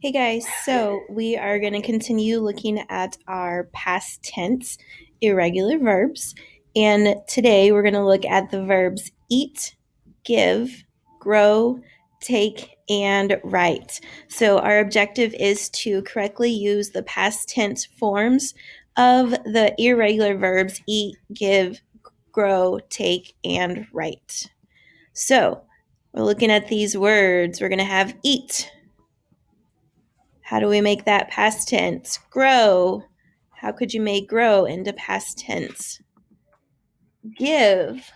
Hey guys, so we are going to continue looking at our past tense irregular verbs. And today we're going to look at the verbs eat, give, grow, take, and write. So our objective is to correctly use the past tense forms of the irregular verbs eat, give, grow, take, and write. So we're looking at these words. We're going to have eat. How do we make that past tense? Grow. How could you make grow into past tense? Give.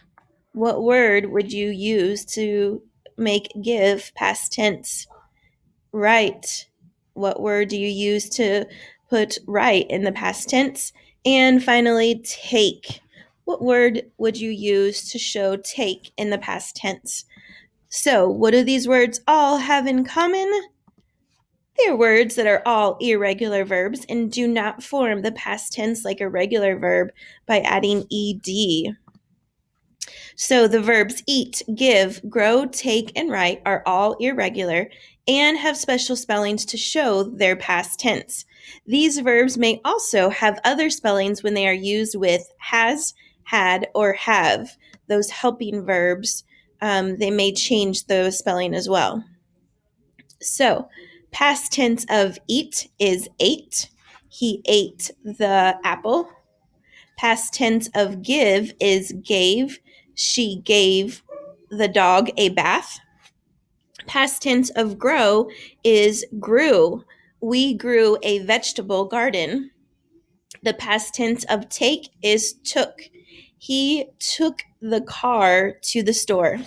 What word would you use to make give past tense? Write. What word do you use to put write in the past tense? And finally, take. What word would you use to show take in the past tense? So, what do these words all have in common? They are words that are all irregular verbs and do not form the past tense like a regular verb by adding ed. So the verbs eat, give, grow, take, and write are all irregular and have special spellings to show their past tense. These verbs may also have other spellings when they are used with has, had, or have. Those helping verbs, they may change the spelling as well. So, past tense of eat is ate. He ate the apple. Past tense of give is gave. She gave the dog a bath. Past tense of grow is grew. We grew a vegetable garden. The past tense of take is took. He took the car to the store.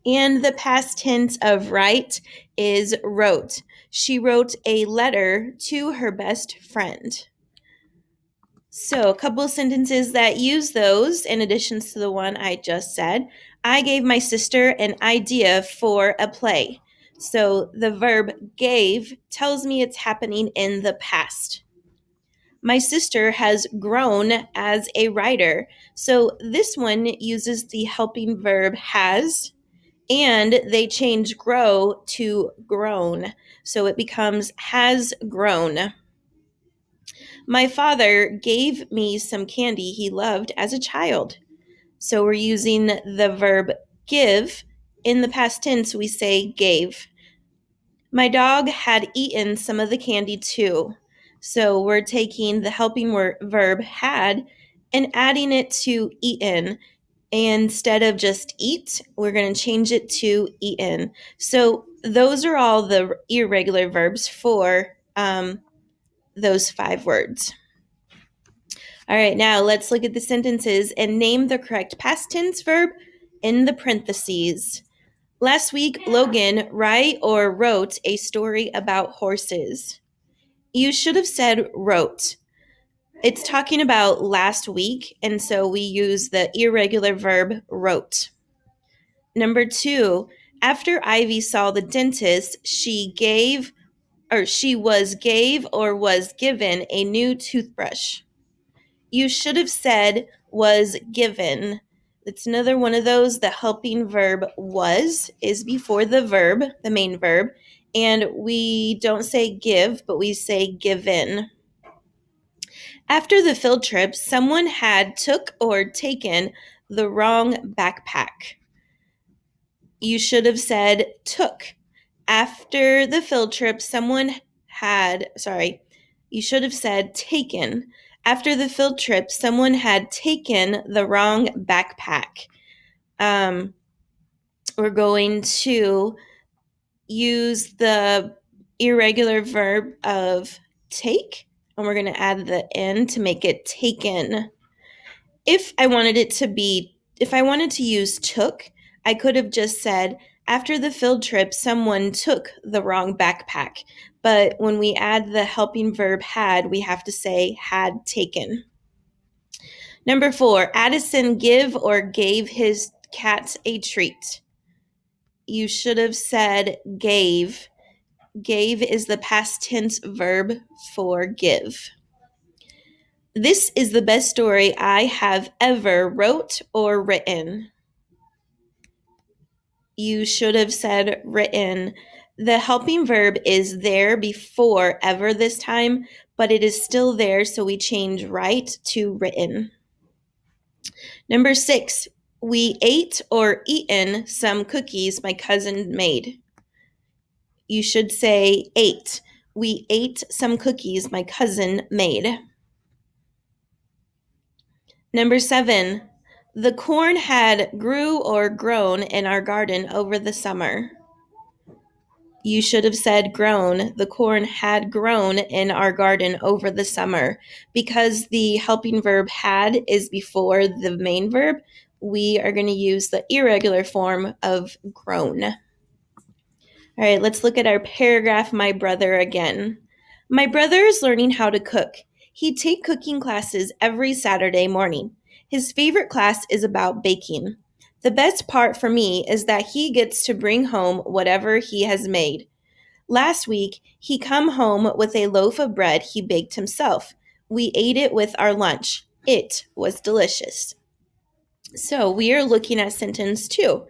And the past tense of write is wrote. She wrote a letter to her best friend. So, a couple of sentences that use those in addition to the one I just said. I gave my sister an idea for a play. So, the verb gave tells me it's happening in the past. My sister has grown as a writer. So, this one uses the helping verb has, and they change grow to grown. So it becomes has grown. My father gave me some candy he loved as a child. So we're using the verb give. In the past tense, we say gave. My dog had eaten some of the candy too. So we're taking the helping verb had and adding it to eaten. Instead of just eat, we're going to change it to eaten. So those are all the irregular verbs for those 5 words. All right, now let's look at the sentences and name the correct past tense verb in the parentheses. Last week, Logan wrote a story about horses. You should have said wrote. It's talking about last week, and so we use the irregular verb wrote. Number 2, after Ivy saw the dentist, she was given a new toothbrush. You should have said was given. It's another one of those. The helping verb was is before the verb, the main verb, and we don't say give, but we say given. After the field trip, someone had took or taken the wrong backpack. You should have said took. After the field trip, you should have said taken. After the field trip, someone had taken the wrong backpack. We're going to use the irregular verb of take, and we're going to add the N to make it taken. If I wanted to use took, I could have just said, after the field trip, someone took the wrong backpack. But when we add the helping verb had, we have to say had taken. Number 4, Addison give or gave his cat a treat. You should have said gave. Gave is the past tense verb for give. This is the best story I have ever wrote or written. You should have said written. The helping verb is there before ever this time, but it is still there, so we change write to written. Number 6, we ate or eaten some cookies my cousin made. You should say ate. We ate some cookies my cousin made. Number 7, the corn had grew or grown in our garden over the summer. You should have said grown. The corn had grown in our garden over the summer. Because the helping verb had is before the main verb, we are going to use the irregular form of grown. All right, let's look at our paragraph, my brother, again. My brother is learning how to cook. He takes cooking classes every Saturday morning. His favorite class is about baking. The best part for me is that he gets to bring home whatever he has made. Last week, he come home with a loaf of bread he baked himself. We ate it with our lunch. It was delicious. So we are looking at sentence 2.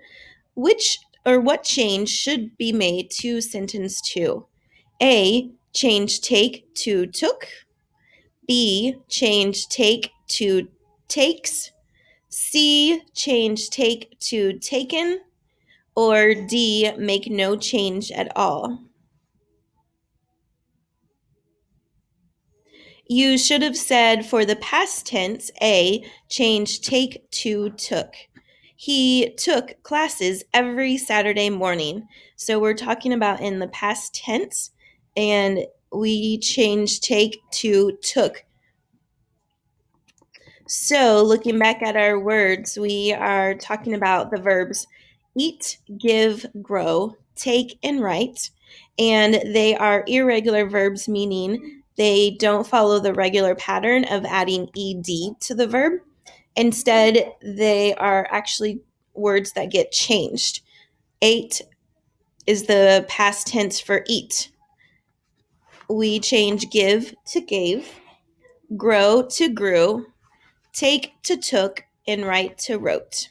Which or what change should be made to sentence 2? A, change take to took. B, change take to takes. C, change take to taken. Or D, make no change at all. You should have said for the past tense, A, change take to took. He took classes every Saturday morning. So we're talking about in the past tense, and we change take to took. So looking back at our words, we are talking about the verbs eat, give, grow, take, and write. And they are irregular verbs, meaning they don't follow the regular pattern of adding ed to the verb. Instead, they are actually words that get changed. Ate is the past tense for eat. We change give to gave, grow to grew, take to took, and write to wrote.